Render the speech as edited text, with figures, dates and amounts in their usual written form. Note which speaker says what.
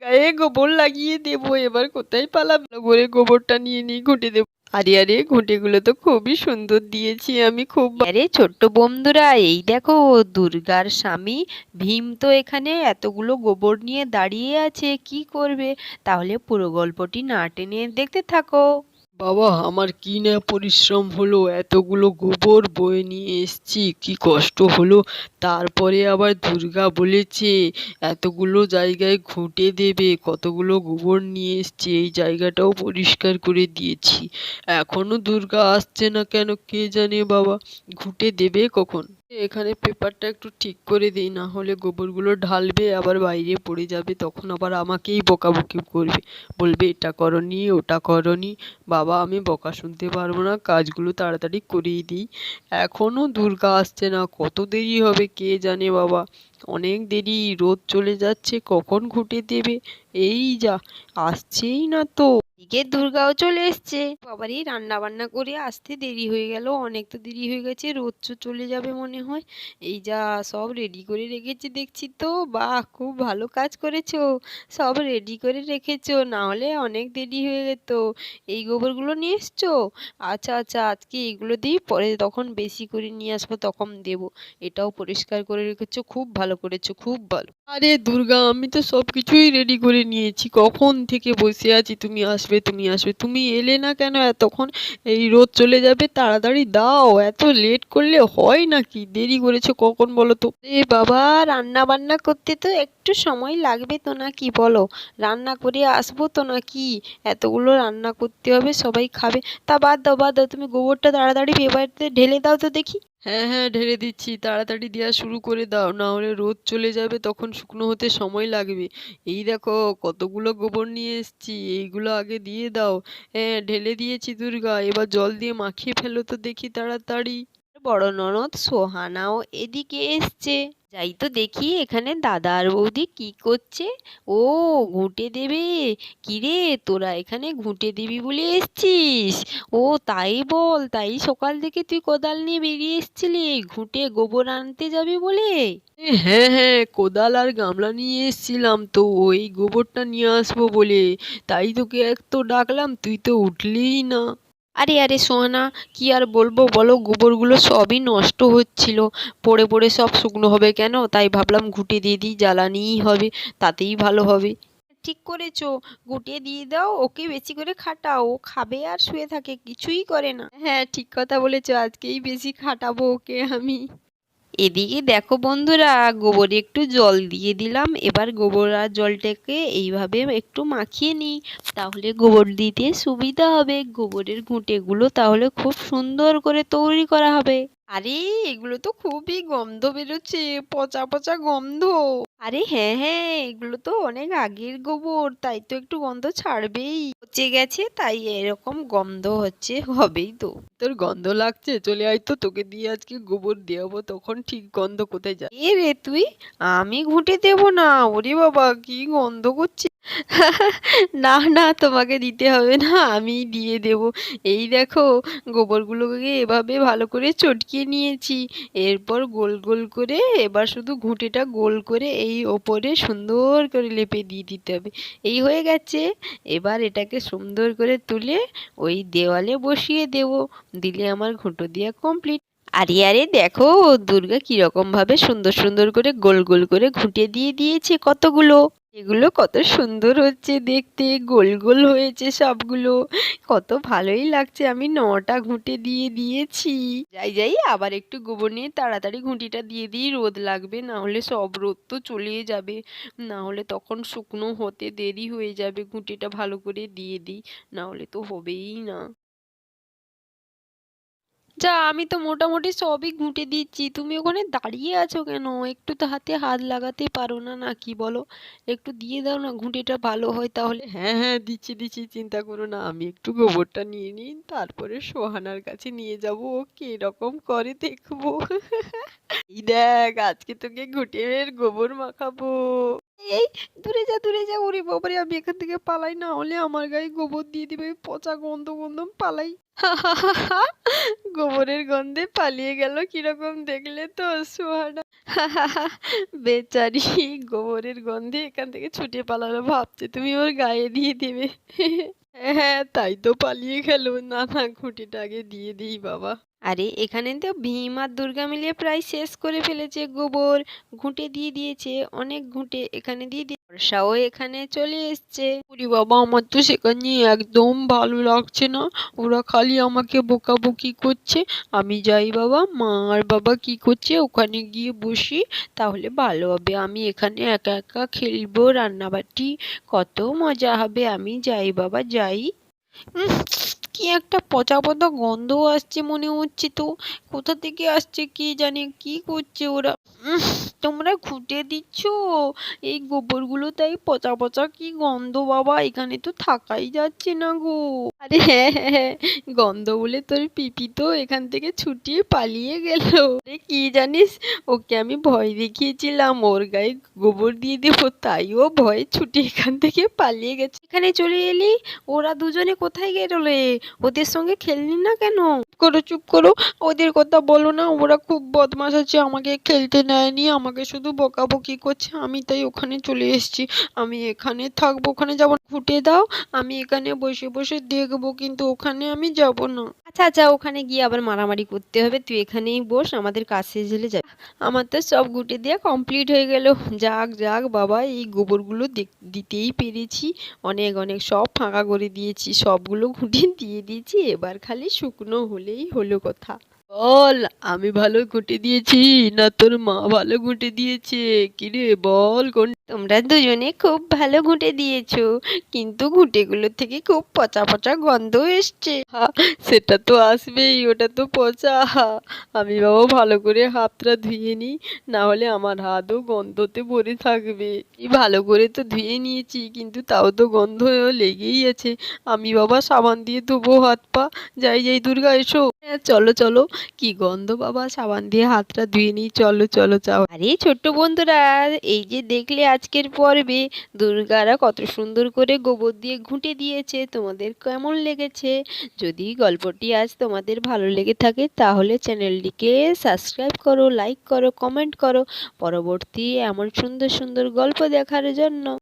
Speaker 1: গায়ে গোবর লাগিয়ে দেবো। এবার কোথায় পালাবো? ভালো করে গোবরটা নিয়ে নিয়ে ঘুঁটে দেবো। আরে আরে, ঘুঁটেগুলো তো খুবই সুন্দর দিয়েছি আমি, খুব
Speaker 2: আরে ছোট্ট বন্ধুরা, এই দেখো দুর্গার স্বামী ভীম তো এখানে এতগুলো গোবর নিয়ে দাঁড়িয়ে আছে, কি করবে? তাহলে পুরো গল্পটি না টেনে দেখতে থাকো।
Speaker 1: বাবা, আমার কি না পরিশ্রম হলো, এতগুলো গোবর বয়ে নিয়ে এসছি, কি কষ্ট হলো। তারপরে আবার দুর্গা বলেছে এতগুলো জায়গায় ঘুঁটে দেবে, কতগুলো গোবর নিয়ে এসছি, এই জায়গাটাও পরিষ্কার করে দিয়েছি। এখনো দুর্গা আসছে না কেন কে জানে বাবা, ঘুঁটে দেবে কখন। এখানে পেপারটা একটু ঠিক করে দিই, না হলে গোবরগুলো ঢালবে আবার বাইরে পড়ে যাবে, তখন আবার আমাকেই বকাবকি করবে, বলবে এটা করনি ওটা করনি। বাবা, আমি বকা শুনতে পারবো না, কাজগুলো তাড়াতাড়ি করিয়ে দিই। এখনো দুর্গা আসছে না, কত দেরি হবে কে জানে বাবা, অনেক দেরি, রোদ চলে যাচ্ছে, কখন ঘুঁটে দেবে। এই যা, আসছেই না তো।
Speaker 2: এদিকে দুর্গাও চলে এসছে। বাবারই রান্না বান্না করে আসতে দেরি হয়ে গেল, অনেক তো দেরি হয়ে গেছে, রোদ তো চলে যাবে মনে হয়। এই যা, সব রেডি করে রেখেছি দেখছি তো। বাহ, খুব ভালো কাজ করেছো, সব রেডি করে রেখেছো, না হলে অনেক দেরি হয়ে যেত। এই গোবরগুলো নিয়ে এসছো? আচ্ছা আচ্ছা, আজকে এইগুলো দিই, পরে তখন বেশি করে নিয়ে আসবো তখন দেবো। এটাও পরিষ্কার করে রেখেছো, খুব ভালো করেছো, খুব ভালো।
Speaker 1: আরে দুর্গা, আমি তো সবকিছুই রেডি করে নিয়েছি, কখন থেকে বসে আছি তুমি আসবে তুমি আসবে, তুমি এলে না কেন এতক্ষণ। এই রোদ চলে যাবে, তাড়াতাড়ি দাও, এত লেট করলে হয় নাকি, দেরি করেছো কখন বলো তো।
Speaker 2: এ বাবা, রান্না বান্না করতে তো একটু সময় লাগবে তো, না কি বলো? রান্না করে আসবো তো নাকি? এতগুলো রান্না করতে হবে, সবাই খাবে। তা বাদ দাও বাদ দাও, তুমি গোবরটা তাড়াতাড়ি পেপারতে ঢেলে দাও তো দেখি।
Speaker 1: হ্যাঁ হ্যাঁ, ঢেলে দিচ্ছি, তাড়াতাড়ি দেওয়া শুরু করে দাও, না হলে রোদ চলে যাবে, তখন শুকনো হতে সময় লাগবে। এই দেখো কতগুলো গোবর নিয়ে এসেছি, এইগুলো আগে দিয়ে দাও। হ্যাঁ, ঢেলে দিয়েছি দুর্গা, এবার জল দিয়ে মাখিয়ে ফেলো তো দেখি তাড়াতাড়ি।
Speaker 2: বড় ননদ সোহানাও এদিকে এসছে। যাই তো দেখি এখানে দাদা আর বৌদি কি করছে। ও, ঘুঁটে দেবে? কিরে, তোরা এখানে ঘুঁটে দিবি বলে এসছিস? ও তাই বল, তাই সকাল থেকে তুই কোদাল নিয়ে বেরিয়ে এসছিলি ঘুঁটে গোবর আনতে যাবি বলে?
Speaker 1: হ্যাঁ হ্যাঁ, কোদাল আর গামলা নিয়ে এসছিলাম তো, ওই গোবরটা নিয়ে আসবো বলে, তাই তোকে এক তো ডাকলাম, তুই তো উঠলিই না।
Speaker 2: আরে আরে সোহানা, কি আর বলবো বলো, গোবরগুলো সবই নষ্ট হচ্ছিল, পড়ে পড়ে সব শুকনো হবে কেন, তাই ভাবলাম ঘুঁটে দিয়ে দিই, জ্বালানিই হবে, তাতেই ভালো হবে। ঠিক করেছো, গুটিয়ে দিয়ে দাও, ওকে বেশি করে খাটাও, ও খাবে আর শুয়ে থাকে, কিছুই করে না। হ্যাঁ, ঠিক কথা বলেছো, আজকেই বেশি খাটাবো ওকে আমি। এদিকে দেখো বন্ধুরা, গোবরে একটু জল দিয়ে দিলাম, এবার গোবর আর জলটাকে এইভাবে একটু মাখিয়ে নিই, তাহলে গোবর দিতে সুবিধা হবে, গোবরের ঘুঁটেগুলো তাহলে খুব সুন্দর করে তৈরি করা হবে। আরে, এগুলো তো খুবই গন্ধ বেরোচ্ছে, পচা পচা গন্ধ। আরে হ্যাঁ হ্যাঁ, এগুলো তো অনেক আগের গোবর, তাই তো একটু গন্ধ ছাড়বেই, পচে গেছে তাই এরকম গন্ধ হচ্ছে, হবেই তো।
Speaker 1: তোর গন্ধ লাগছে, চলে আয় তো, তোকে দিয়ে আজকে গোবর দেওয়াবো, তখন ঠিক গন্ধ কোথায় যায়।
Speaker 2: এ রে তুই, আমি ঘুঁটে দেবো না? ওরে বাবা, কি গন্ধ করছে! না না, তোমাকে দিতে হবে না, আমি দিয়ে দেব। এই দেখো, গোবরগুলোকে এভাবে ভালো করে চটকিয়ে নিয়েছি, এরপর গোল গোল করে এবার শুধু ঘুঁটেটা গোল করে এই ওপরে সুন্দর করে লেপে দিয়ে দিতে হবে। এই হয়ে গেছে। এবার এটাকে সুন্দর করে তুলে ওই দেওয়ালে বসিয়ে দেব, দিলে আমার ঘুঁটো দেওয়া কমপ্লিট। আরে আরে দেখো, দুর্গা কিরকম ভাবে সুন্দর সুন্দর করে গোল গোল করে ঘুঁটে দিয়ে দিয়েছে কতগুলো। এগুলো কত সুন্দর হচ্ছে দেখতে, গোল গোল হয়েছে সবগুলো, কত ভালোই লাগছে। আমি 9টা ঘুঁটে দিয়ে দিয়েছি। যাই যাই, আবার একটু গোবর নিয়ে তাড়াতাড়ি ঘুঁটিটা দিয়ে দিই, রোদ লাগবে, না হলে সব রোদ তো চলে যাবে, না হলে তখন শুকনো হতে দেরি হয়ে যাবে, ঘুঁটিটা ভালো করে দিয়ে দিই, না হলে তো হবেই না। যা, আমি তো মোটামুটি সবই ঘুঁটে দিচ্ছি, তুমি ওখানে দাঁড়িয়ে আছো কেন? একটু তো হাতে হাত লাগাতে পারো না, না কি বলো? একটু দিয়ে দাও না, ঘুঁটেটা ভালো হয় তাহলে।
Speaker 1: হ্যাঁ হ্যাঁ, দিচ্ছি দিচ্ছি, চিন্তা করো না, আমি একটু গোবরটা নিয়ে নিই, তারপরে সোহানার কাছে নিয়ে যাব, ও কিরকম করে দেখবো। এই দেখ, আজকে তোকে ঘুঁটের গোবর মাখাবো।
Speaker 2: এই দূরে যা ওরে বাবারে, আমি এখান থেকে পালাই, না হলে আমার গায়ে গোবর দিয়ে দিবে, পচা গন্ধ গন্ধ, পালাই। গোবরের গন্ধে পালিয়ে গেল, কিরকম দেখলে তো সুহানা। বেচারি গোবরের গন্ধে এখান থেকে ছুটে পালালো, ভাবছে তুমি ওর গায়ে দিয়ে দেবে। হ্যাঁ, তাই তো পালিয়ে গেল। না না, ঘুঁটিটা আগে দিয়ে দিই বাবা। আরে এখানে তো ভীম আর দুর্গা মিলিয়ে প্রায় শেষ করে ফেলেছে গোবর, ঘুঁটে দিয়ে দিয়েছে, অনেক ঘুঁটে এখানে দিয়ে দিয়ে বর্ষাও এখানে চলে এসছে। ওরে বাবা, আমার তো সেখানে একদম ভালো লাগছে না, ওরা খালি আমাকে বকাবকি করছে। আমি যাই বাবা, মা আর বাবা কি করছে ওখানে গিয়ে বসি, তাহলে ভালো হবে। আমি এখানে একা একা খেলবো, রান্নাবাটি কত মজা হবে। আমি যাই বাবা, যাই। কি একটা পচা পচা গন্ধ আসছে মনে হচ্ছে তো, কোথা থেকে আসছে কে জানে, কি করছে ওরা। তোমরা ঘুঁটে দিচ্ছ এই গোবরগুলো, তাই পচা পচা কি গন্ধ বাবা, এখানে তো থাকাই যাচ্ছে না গো। আরে হ্যাঁ হ্যাঁ হ্যাঁ, গন্ধ বলে তোর পিপি তো এখান থেকে ছুটিয়ে পালিয়ে গেল। আরে কি জানিস, ওকে আমি ভয় দেখিয়েছিলাম ওর গায়ে গোবর দিয়ে দেবো, তাই ও ভয়ে ছুটে এখান থেকে পালিয়ে গেছে। এখানে চলে এলি, ওরা দুজনে কোথায় গেলে? ওদের সঙ্গে খেললি না কেন? চুপ করো, ওদের কথা বলো না, ওরা খুব বদমাশ আছে, আমাকে খেলতে নেয়নি, আমাকে শুধু বকাবকি করছে, আমি তাই ওখানে চলে এসেছি। আমি এখানে থাকবো, ওখানে যাবো না। ফুটে দাও, আমি এখানে বসে বসে দেখবো, কিন্তু ওখানে আমি যাব না। আচ্ছা আচ্ছা, ওখানে গিয়ে আবার মারামারি করতে হবে, তুই এখানেই বস, আমাদের কাছে জেলে যাবে। আমার তো সব ঘুঁটে দেওয়া কমপ্লিট হয়ে গেল। যাক যাক বাবা, এই গোবরগুলো দিতেই পেরেছি, অনেক অনেক সব ফাঁকা করে দিয়েছি, সবগুলো ঘুঁটে দিয়ে দিয়েছি, এবার খালি শুকনো হলেই হলো কথা। বল, আমি ভালো ঘুঁটে দিয়েছি না তোর মা ভালো ঘুঁটে দিয়েছে? কিরে বল কোন। তোমরা দুজনে খুব ভালো ঘুঁটে দিয়েছো, কিন্তু ঘুঁটেগুলো থেকে খুব পচা পচা গন্ধ এসছে। সেটা তো আসবেই, ওটা তো পচা। আমি বাবা ভালো করে হাতটা ধুয়ে নিই, না হলে আমার হাতও গন্ধতে ভরে থাকবে। এই ভালো করে তো ধুয়ে নিয়েছি, কিন্তু তাও তো গন্ধ লেগেই আছে। আমি বাবা সাবান দিয়ে ধোবো হাত পা। যাই যাই, দুর্গা এসো। হ্যাঁ চলো চলো, কি গন্ধ বাবা, সাবান দিয়ে হাতটা ধুয়ে নিই, চলো চলো যাও। আরে ছোট্ট বন্ধুরা, এই যে দেখলে আজকের পর্বে দুর্গারা কত সুন্দর করে গোবর দিয়ে ঘুঁটে দিয়েছে, তোমাদের কেমন লেগেছে? যদি গল্পটি আজ তোমাদের ভালো লেগে থাকে তাহলে চ্যানেলটিকে সাবস্ক্রাইব করো, লাইক করো, কমেন্ট করো, পরবর্তী এমন সুন্দর সুন্দর গল্প দেখার জন্য।